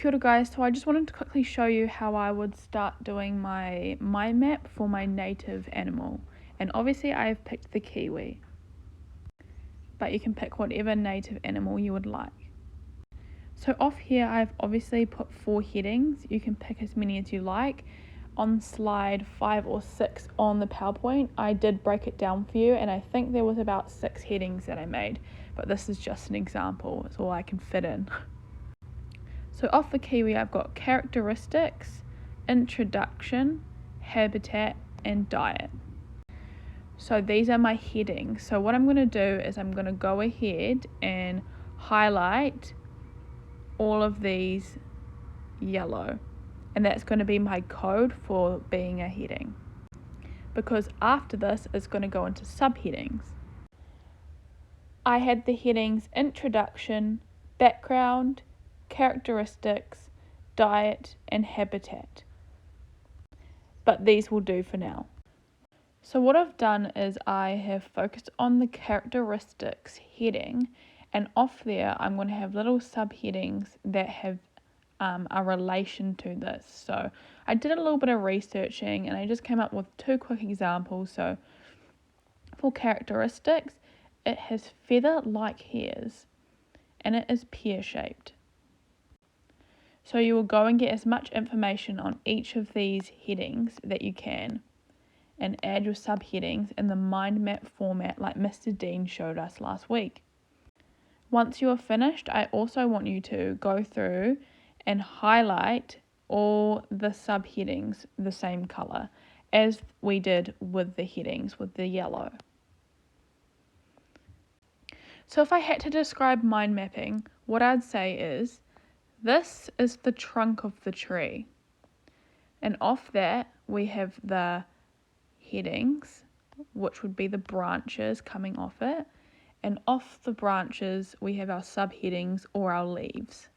Kia ora guys, so I just wanted to quickly show you how I would start doing my mind map for my native animal. And obviously I've picked the kiwi, but you can pick whatever native animal you would like. So off here I've obviously put 4 headings. You can pick as many as you like. On slide 5 or 6 on the PowerPoint, I did break it down for you, and I think there was about 6 headings that I made, but this is just an example. It's all I can fit in. So off the kiwi, I've got characteristics, introduction, habitat, and diet. So these are my headings. So what I'm going to do is I'm going to go ahead and highlight all of these yellow. And that's going to be my code for being a heading. Because after this, it's going to go into subheadings. I had the headings introduction, background, characteristics, diet, and habitat. But these will do for now. So what I've done is I have focused on the characteristics heading, and off there I'm going to have little subheadings that have a relation to this. So I did a little bit of researching and I just came up with 2 quick examples. So for characteristics, it has feather-like hairs and it is pear-shaped. So you will go and get as much information on each of these headings that you can and add your subheadings in the mind map format like Mr. Dean showed us last week. Once you are finished, I also want you to go through and highlight all the subheadings the same color as we did with the headings with the yellow. So if I had to describe mind mapping, what I'd say is this is the trunk of the tree, and off that we have the headings, which would be the branches coming off it, and off the branches we have our subheadings or our leaves.